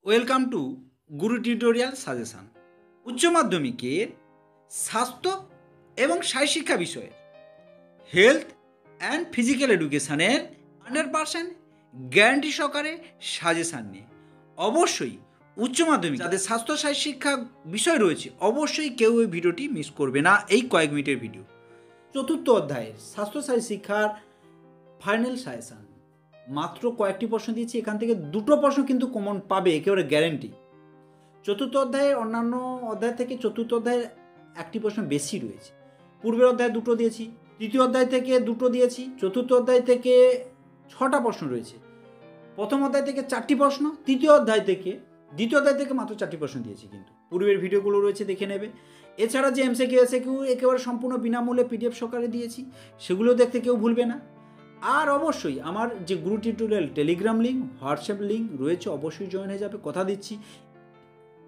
Welcome to Guru tutorial suggestion. উচ্চ মাধ্যমিকের স্বাস্থ্য এবং শারীরশিক্ষা বিষয়ে হেলথ অ্যান্ড ফিজিক্যাল এডুকেশানের 100% গ্যারান্টি সহকারে সাজেশান নিয়ে অবশ্যই উচ্চ মাধ্যমিক যাদের স্বাস্থ্য শারীরশিক্ষা বিষয় রয়েছে অবশ্যই কেউ এই ভিডিওটি মিস করবে না। এই কয়েক মিনিটের ভিডিও চতুর্থ অধ্যায়ের স্বাস্থ্য শারীরশিক্ষার ফাইনাল সাজেশান। মাত্র কয়েকটি প্রশ্ন দিয়েছি, এখান থেকে দুটো প্রশ্ন কিন্তু কমন পাবে, একেবারে গ্যারেন্টি। চতুর্থ অধ্যায়ের অন্যান্য অধ্যায় থেকে চতুর্থ অধ্যায়ের একটি প্রশ্ন বেশি রয়েছে। পূর্বের অধ্যায়ে দুটো দিয়েছি, তৃতীয় অধ্যায় থেকে দুটো দিয়েছি, চতুর্থ অধ্যায় থেকে 6টা প্রশ্ন রয়েছে, প্রথম অধ্যায় থেকে 4টি প্রশ্ন, দ্বিতীয় অধ্যায় থেকে মাত্র 4টি প্রশ্ন দিয়েছি। কিন্তু পূর্বের ভিডিওগুলো রয়েছে, দেখে নেবে। এছাড়া যে এমসিকিউ একেবারে সম্পূর্ণ বিনামূল্যে পিডিএফ সহকারে দিয়েছি, সেগুলো দেখতে কেউ ভুলবে না। আর অবশ্যই আমার যে গুরু tutorial Telegram link, WhatsApp link রয়েছে, অবশ্যই জয়েন হয়ে যাবে। কথা দিচ্ছি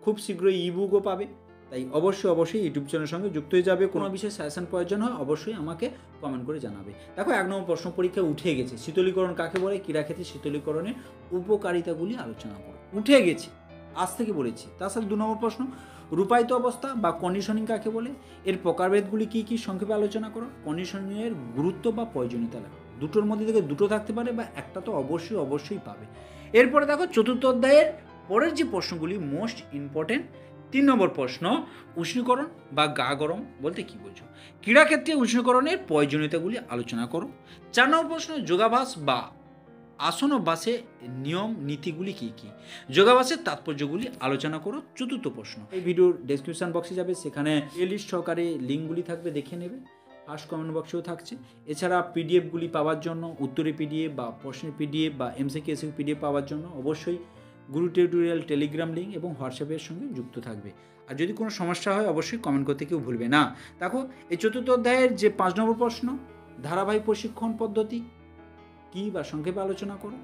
খুব শীঘ্রই ইবুকও পাবে, তাই অবশ্যই ইউটিউব চ্যানেলের সঙ্গে যুক্ত হয়ে যাবে। কোনো বিষয়ে সাজেশন প্রয়োজন হয় অবশ্যই আমাকে কমেন্ট করে জানাবে। দেখো, 1 নম্বর প্রশ্ন পরীক্ষা উঠে গেছে। শীতলীকরণ কাকে বলে? ক্রীড়াক্ষেত্রে শীতলীকরণের উপকারিতাগুলি আলোচনা করো। উঠে গেছে, আজ থেকে বলেছি। তার সাথে 2 নম্বর প্রশ্ন, রূপায়িত অবস্থা বা কন্ডিশনিং কাকে বলে? এর প্রকারভেদগুলি কী কী সংক্ষেপে আলোচনা করো। কন্ডিশনিংয়ের গুরুত্ব বা প্রয়োজনীয়তা লেখো। দুটোর মধ্যে থেকে দুটো থাকতে পারে বা একটা তো অবশ্যই পাবে। এরপরে দেখো, চতুর্থ অধ্যায়ের পরের যে প্রশ্নগুলি মোস্ট ইম্পর্টেন্ট। 3 নম্বর প্রশ্ন, উষ্ণীকরণ বা গা গরম বলতে কী বোঝো? ক্রীড়াক্ষেত্রে উষ্ণীকরণের প্রয়োজনীয়তাগুলি আলোচনা করো। 4 নম্বর প্রশ্ন, যোগাভ্যাস বা আসন অভ্যাসে নিয়ম নীতিগুলি কী কী? যোগাভ্যাসের তাৎপর্যগুলি আলোচনা করো। চতুর্থ প্রশ্ন, এই ভিডিওর ডেসক্রিপশন বক্সে যাবে, সেখানে প্লেলিস্ট সহকারে লিঙ্কগুলি থাকবে, দেখে নেবে। ফার্স্ট কমেন্ট বক্সেও থাকছে। এছাড়া পিডিএফগুলি পাওয়ার জন্য, উত্তরের পিডিএফ বা প্রশ্নের পিডিএফ বা এমসিকিউ পিডিএফ পাওয়ার জন্য অবশ্যই গুরু টিউটোরিয়াল টেলিগ্রাম লিঙ্ক এবং হোয়াটসঅ্যাপের সঙ্গে যুক্ত থাকবে। আর যদি কোনো সমস্যা হয় অবশ্যই কমেন্ট করতে কেউ ভুলবে না। দেখো, এই চতুর্থ অধ্যায়ের যে 5 নম্বর প্রশ্ন, ধারাবাহিক প্রশিক্ষণ পদ্ধতি কী বা সংক্ষেপে আলোচনা করো।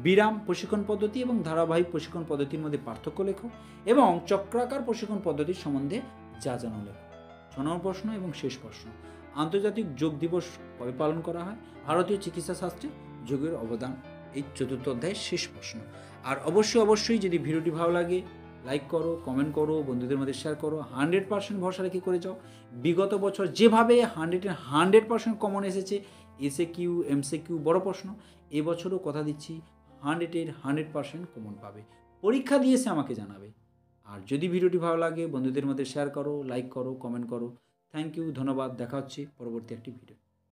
বিরাম প্রশিক্ষণ পদ্ধতি এবং ধারাবাহিক প্রশিক্ষণ পদ্ধতির মধ্যে পার্থক্য লেখো এবং চক্রাকার প্রশিক্ষণ পদ্ধতির সম্বন্ধে যা জানো লেখো। 6 নম্বর প্রশ্ন এবং শেষ প্রশ্ন, আন্তর্জাতিক যোগ দিবস কবে পালন করা হয়? ভারতীয় চিকিৎসা শাস্ত্রে যোগের অবদান, এই চতুর্থ অধ্যায়ের শেষ প্রশ্ন। আর অবশ্যই যদি ভিডিওটি ভালো লাগে লাইক করো, কমেন্ট করো, বন্ধুদের মধ্যে শেয়ার করো। 100% ভরসা রেখে করে যাও। বিগত বছর যেভাবে 100% কমন এসেছে, এসএকিউ এমসিকিউ বড় প্রশ্ন, এবছরও কথা দিচ্ছি 100% কমন পাবে। পরীক্ষা দিয়েছে আমাকে জানাবে। আর যদি ভিডিওটি ভালো লাগে বন্ধুদের মধ্যে শেয়ার করো, লাইক করো, কমেন্ট করো। থ্যাংক ইউ, ধন্যবাদ। দেখা হচ্ছে পরবর্তী একটি ভিডিও।